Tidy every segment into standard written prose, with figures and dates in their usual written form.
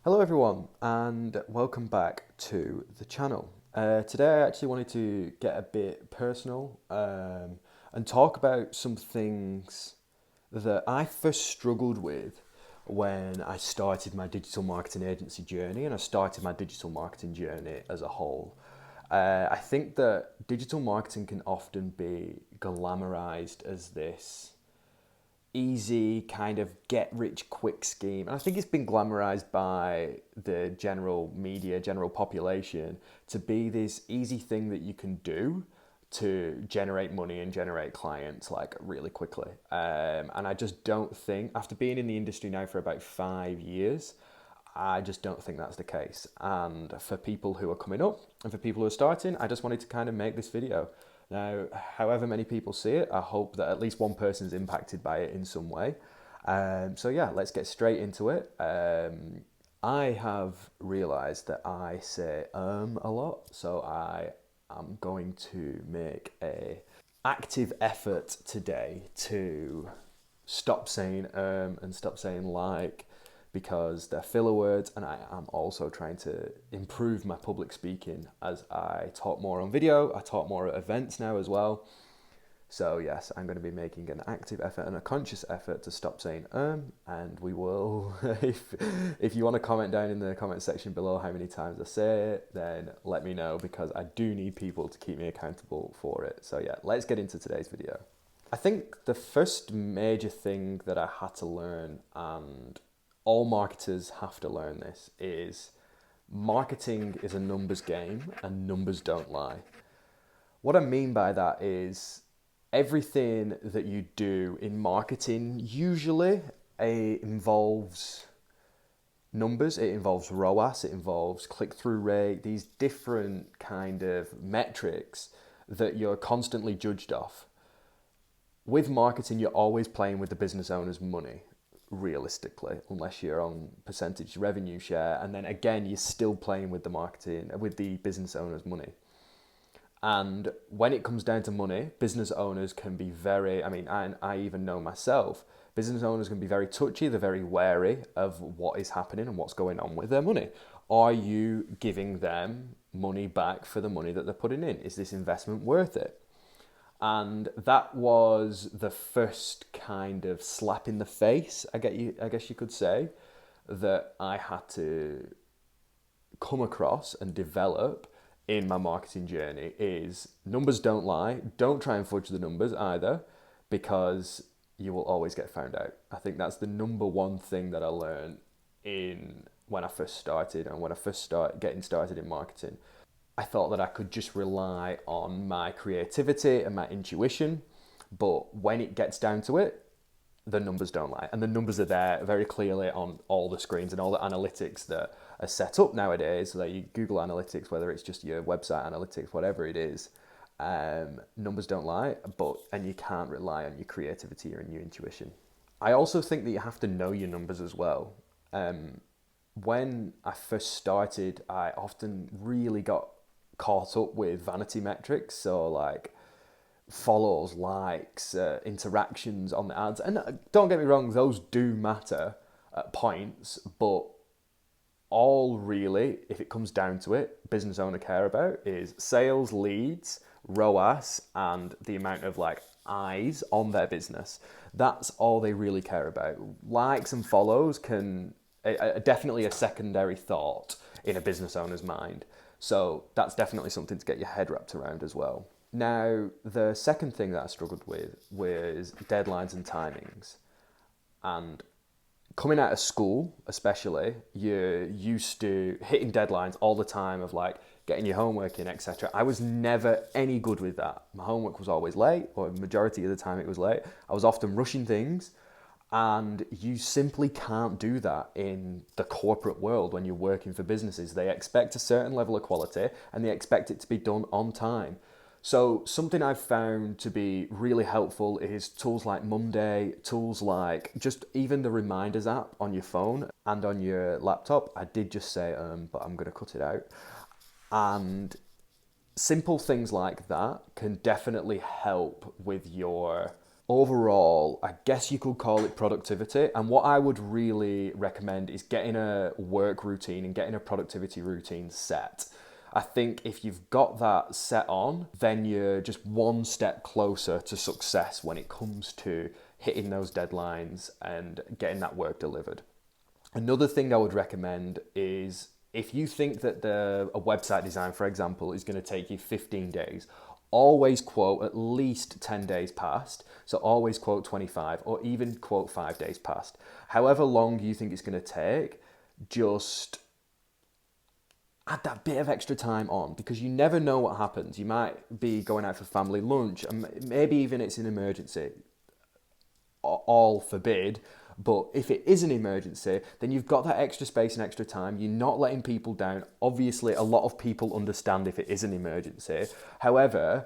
Hello everyone and welcome back to the channel. Today I actually wanted to get a bit personal and talk about some things that I first struggled with when I started my digital marketing agency journey and I started my digital marketing journey as a whole. I think that digital marketing can often be glamorized as this easy kind of get rich quick scheme. And I think it's been glamorized by the general media, general population to be this easy thing that you can do to generate money and generate clients like really quickly. And I just don't think, after being in the industry now for about 5 years, I just don't think that's the case. And for people who are coming up and for people who are starting, I just wanted to kind of make this video. Now, however many people see it, I hope that at least one person is impacted by it in some way. So yeah, let's get straight into it. I have realized that I say a lot, so I am going to make a active effort today to stop saying and stop saying like because they're filler words, and I am also trying to improve my public speaking as I talk more on video. I talk more at events now as well. So yes, I'm going to be making an active effort and a conscious effort to stop saying and we will if you want to comment down in the comment section below how many times I say it, then let me know because I do need people to keep me accountable for it. So yeah, let's get into today's video. I think the first major thing that I had to learn, and all marketers have to learn this, is marketing is a numbers game and numbers don't lie. What I mean by that is everything that you do in marketing usually involves numbers. It involves ROAS, it involves click-through rate, these different kind of metrics that you're constantly judged off. With marketing, you're always playing with the business owner's money, realistically, unless you're on percentage revenue share. And then again, you're still playing with the business owner's money. And when it comes down to money, business owners can be I even know myself, business owners can be very touchy. They're very wary of what is happening and what's going on with their money. Are you giving them money back for the money that they're putting in? Is this investment worth it? And that was the first kind of slap in the face, I guess you could say, that I had to come across and develop in my marketing journey is numbers don't lie. Don't try and fudge the numbers either, because you will always get found out. I think that's the number one thing that I learned in when I first started and when I first started getting started in marketing. I thought that I could just rely on my creativity and my intuition, but when it gets down to it, the numbers don't lie. And the numbers are there very clearly on all the screens and all the analytics that are set up nowadays. So that you Google Analytics, whether it's just your website analytics, whatever it is, numbers don't lie, and you can't rely on your creativity or your intuition. I also think that you have to know your numbers as well. When I first started, I often really got caught up with vanity metrics, so like follows, likes, interactions on the ads. And don't get me wrong, those do matter at points, but all really, if it comes down to it, business owner care about is sales, leads, ROAS, and the amount of like eyes on their business. That's all they really care about. Likes and follows are definitely a secondary thought in a business owner's mind. So that's definitely something to get your head wrapped around as well. Now, the second thing that I struggled with was deadlines and timings. And coming out of school, especially, you're used to hitting deadlines all the time of like getting your homework in, etc. I was never any good with that. My homework was always late, or majority of the time it was late. I was often rushing things. And you simply can't do that in the corporate world when you're working for businesses. They expect a certain level of quality and they expect it to be done on time. So something I've found to be really helpful is tools like Monday, tools like just even the reminders app on your phone and on your laptop. I did just say but I'm going to cut it out. And simple things like that can definitely help with your overall, I guess you could call it productivity. And what I would really recommend is getting a work routine and getting a productivity routine set. I think if you've got that set on, then you're just one step closer to success when it comes to hitting those deadlines and getting that work delivered. Another thing I would recommend is if you think that a website design, for example, is going to take you 15 days, always quote at least 10 days past. So always quote 25 or even quote 5 days past. However long you think it's going to take, just add that bit of extra time on because you never know what happens. You might be going out for family lunch and maybe even it's an emergency. All forbid. But if it is an emergency, then you've got that extra space and extra time. You're not letting people down. Obviously, a lot of people understand if it is an emergency. However,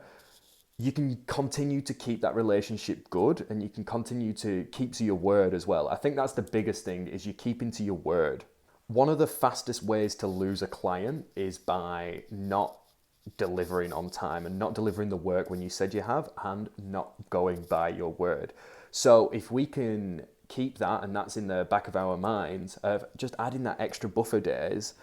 you can continue to keep that relationship good and you can continue to keep to your word as well. I think that's the biggest thing is you keeping to your word. One of the fastest ways to lose a client is by not delivering on time and not delivering the work when you said you have and not going by your word. So if we can keep that, and that's in the back of our minds, of just adding that extra buffer days,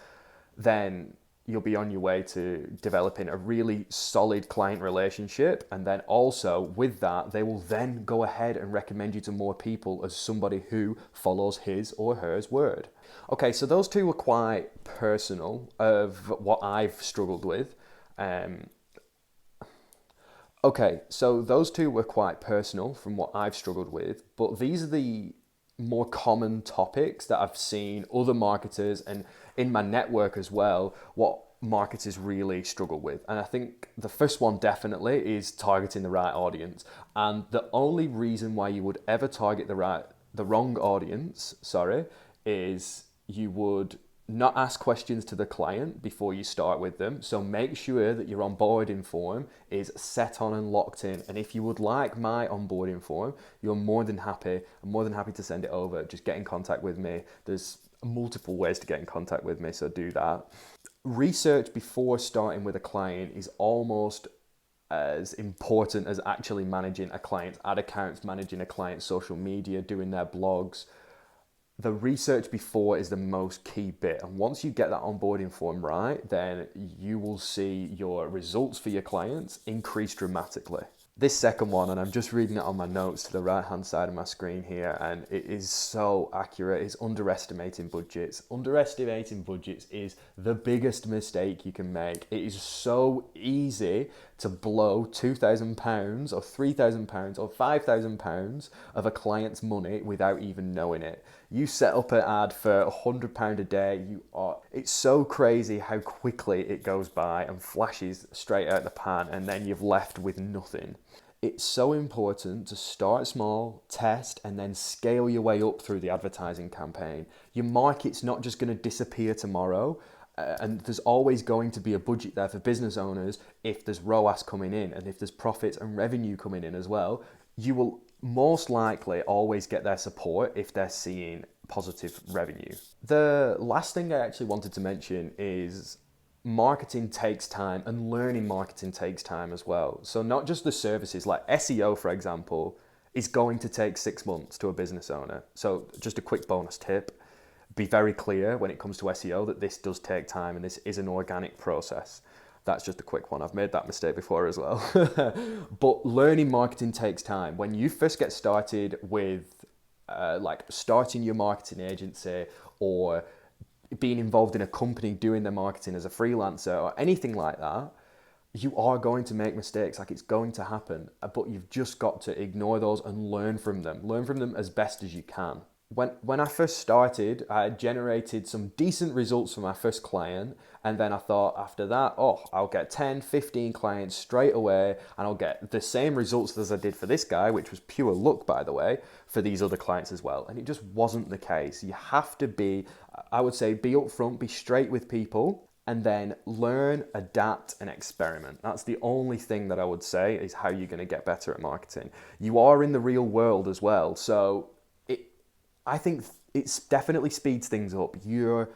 then you'll be on your way to developing a really solid client relationship. And then also with that, they will then go ahead and recommend you to more people as somebody who follows his or her word. Okay, so those two were quite personal of what I've struggled with. Okay, so those two were quite personal from what I've struggled with, but these are the more common topics that I've seen other marketers and in my network as well, what marketers really struggle with. And I think the first one definitely is targeting the right audience. And the only reason why you would ever target the wrong audience, is you would not ask questions to the client before you start with them. So make sure that your onboarding form is set on and locked in. And if you would like my onboarding form, I'm more than happy to send it over. Just get in contact with me. There's multiple ways to get in contact with me, so do that. Research before starting with a client is almost as important as actually managing a client's ad accounts, managing a client's social media, doing their blogs. The research before is the most key bit. And once you get that onboarding form right, then you will see your results for your clients increase dramatically. This second one, and I'm just reading it on my notes to the right-hand side of my screen here, and it is so accurate, is underestimating budgets. Underestimating budgets is the biggest mistake you can make. It is so easy to blow £2,000 or £3,000 or £5,000 of a client's money without even knowing it. You set up an ad for £100 a day, it's so crazy how quickly it goes by and flashes straight out the pan, and then you've left with nothing. It's so important to start small, test, and then scale your way up through the advertising campaign. Your market's not just going to disappear tomorrow, and there's always going to be a budget there for business owners if there's ROAS coming in and if there's profits and revenue coming in as well. You will most likely always get their support if they're seeing positive revenue. The last thing I actually wanted to mention is marketing takes time, and learning marketing takes time as well. So not just the services, like SEO, for example, is going to take 6 months to a business owner. So just a quick bonus tip, be very clear when it comes to SEO that this does take time and this is an organic process. That's just a quick one. I've made that mistake before as well. But learning marketing takes time. When you first get started with starting your marketing agency or being involved in a company doing their marketing as a freelancer or anything like that, you are going to make mistakes. Like, it's going to happen, but you've just got to ignore those and learn from them. Learn from them as best as you can. When I first started, I generated some decent results for my first client, and then I thought after that, I'll get 10, 15 clients straight away, and I'll get the same results as I did for this guy, which was pure luck, by the way, for these other clients as well. And it just wasn't the case. You have to be upfront, be straight with people, and then learn, adapt, and experiment. That's the only thing that I would say is how you're going to get better at marketing. You are in the real world as well, so I think it definitely speeds things up. You're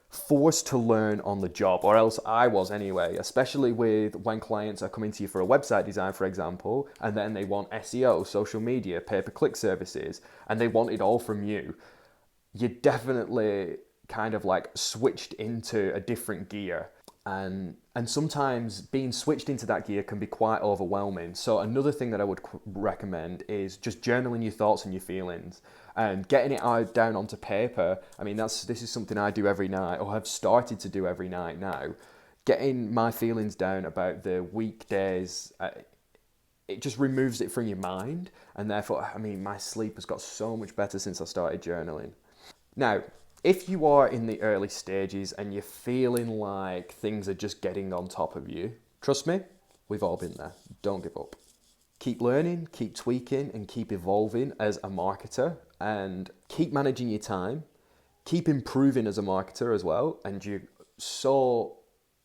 forced to learn on the job, or else I was anyway, especially with when clients are coming to you for a website design, for example, and then they want SEO, social media, pay-per-click services, and they want it all from you. You definitely kind of like switched into a different gear. And sometimes being switched into that gear can be quite overwhelming. So another thing that I would recommend is just journaling your thoughts and your feelings and getting it out down onto paper. I mean, this is something I do every night, or have started to do every night now. Getting my feelings down about the weekdays, it just removes it from your mind, and therefore, I mean, my sleep has got so much better since I started journaling. Now, if you are in the early stages and you're feeling like things are just getting on top of you, trust me, we've all been there. Don't give up. Keep learning, keep tweaking, and keep evolving as a marketer, and keep managing your time. Keep improving as a marketer as well, and you're so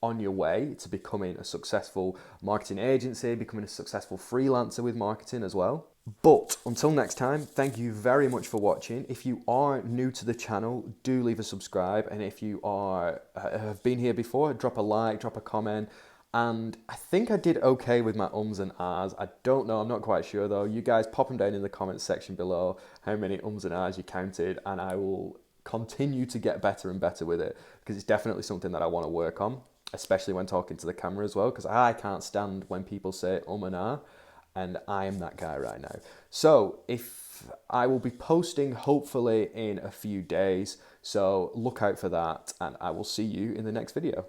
on your way to becoming a successful marketing agency, becoming a successful freelancer with marketing as well. But until next time, thank you very much for watching. If you are new to the channel, do leave a subscribe. And if you have been here before, drop a like, drop a comment. And I think I did okay with my ums and ahs. I don't know, I'm not quite sure though. You guys pop them down in the comments section below how many ums and ahs you counted, and I will continue to get better and better with it, because it's definitely something that I want to work on, especially when talking to the camera as well, because I can't stand when people say and ah. And I am that guy right now. So if I will be posting hopefully in a few days, so look out for that, and I will see you in the next video.